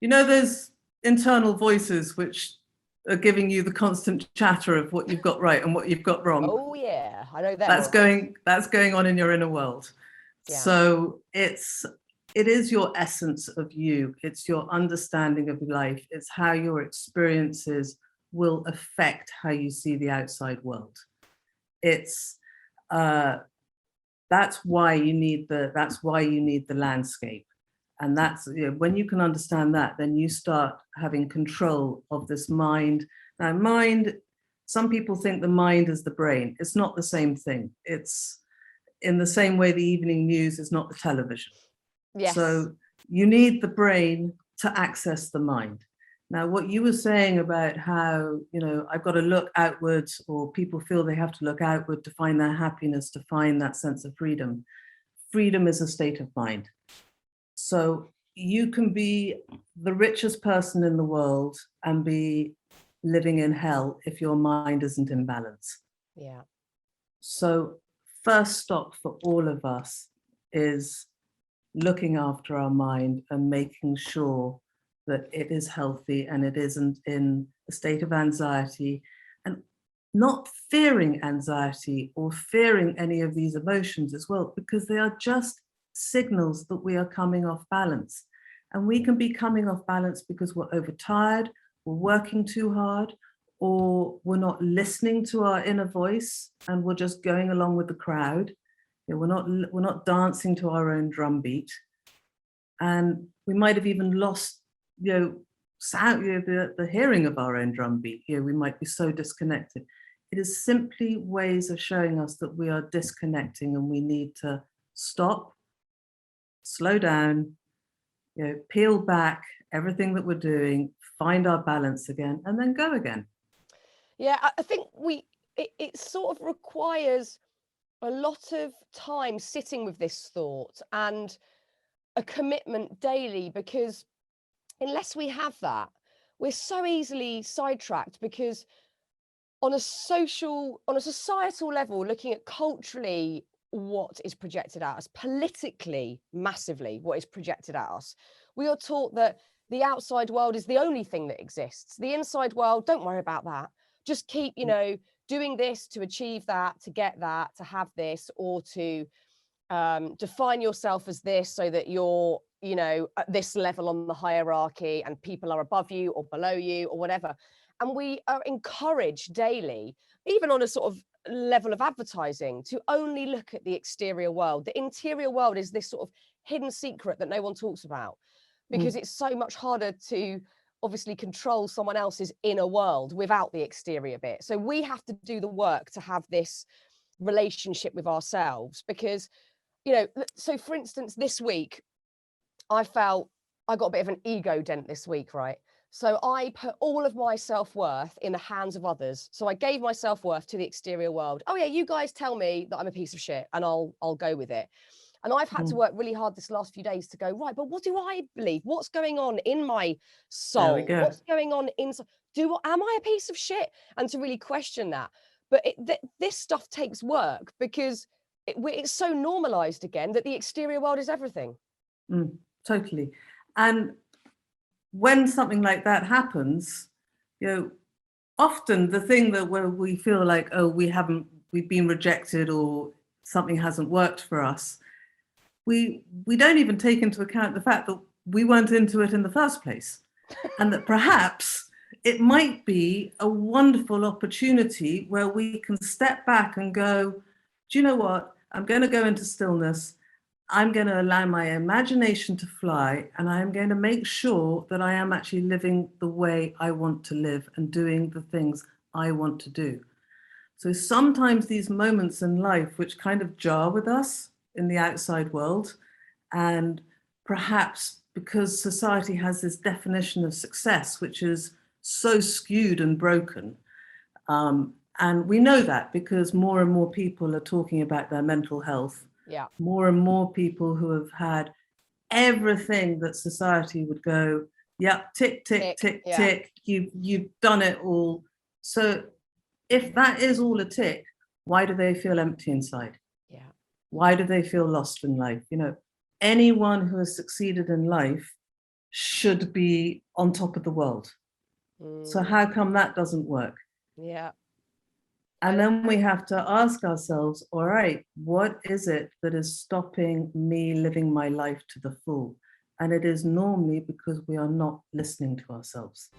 You know those internal voices which are giving you the constant chatter of what you've got right and what you've got wrong. Oh yeah, I know that. That's going on in your inner world. Yeah. So it is your essence of you. It's your understanding of life. It's how your experiences will affect how you see the outside world. It's that's why you need the landscape. And that's, when you can understand that, then you start having control of this mind. Now, mind, some people think the mind is the brain. It's not the same thing. It's in the same way the evening news is not the television. Yes. So you need the brain to access the mind. Now, what you were saying about how, I've got to look outwards, or people feel they have to look outward to find their happiness, to find that sense of freedom. Freedom is a state of mind. So you can be the richest person in the world and be living in hell if your mind isn't in balance. Yeah. So first stop for all of us is looking after our mind and making sure that it is healthy and it isn't in a state of anxiety, and not fearing anxiety or fearing any of these emotions as well, because they are just signals that we are coming off balance. And we can be coming off balance because we're overtired, we're working too hard, or we're not listening to our inner voice and we're just going along with the crowd. We're not dancing to our own drum beat. And we might have even lost, sound, the hearing of our own drum beat. We might be so disconnected. It is simply ways of showing us that we are disconnecting and we need to stop, slow down, peel back everything that we're doing, find our balance again, and then go again. Yeah, I think it sort of requires a lot of time sitting with this thought and a commitment daily, because unless we have that, we're so easily sidetracked, because on a societal level, looking at culturally what is projected at us, politically, massively what is projected at us, we are taught that the outside world is the only thing that exists. The inside world, don't worry about that. Just keep, doing this to achieve that, to get that, to have this, or to define yourself as this so that you're, at this level on the hierarchy and people are above you or below you or whatever. And we are encouraged daily, even on a sort of level of advertising, to only look at the exterior world. The interior world is this sort of hidden secret that no one talks about, because it's so much harder to obviously control someone else's inner world without the exterior bit. So we have to do the work to have this relationship with ourselves, because, so for instance, this week, I felt I got a bit of an ego dent this week, right? So I put all of my self-worth in the hands of others. So I gave my self-worth to the exterior world. Oh yeah, you guys tell me that I'm a piece of shit and I'll go with it. And I've had to work really hard this last few days to go, right, but what do I believe? What's going on in my soul? What's going on inside? Am I a piece of shit? And to really question that. But this stuff takes work, because it's so normalized again that the exterior world is everything. Totally. And when something like that happens, often the thing that where we feel like, oh, we've been rejected or something hasn't worked for us, we don't even take into account the fact that we weren't into it in the first place. And that perhaps it might be a wonderful opportunity where we can step back and go, do you know what? I'm going to go into stillness. I'm going to allow my imagination to fly, and I'm going to make sure that I am actually living the way I want to live and doing the things I want to do. So sometimes these moments in life which kind of jar with us in the outside world, and perhaps because society has this definition of success, which is so skewed and broken, and we know that because more and more people are talking about their mental health. Yeah. More and more people who have had everything that society would go, yep, tick, tick, tick, yeah. tick, you've done it all. So if that is all a tick, why do they feel empty inside? Yeah. Why do they feel lost in life? Anyone who has succeeded in life should be on top of the world. So Mm, how come that doesn't work? yeah. And then we have to ask ourselves, all right, what is it that is stopping me living my life to the full? And it is normally because we are not listening to ourselves.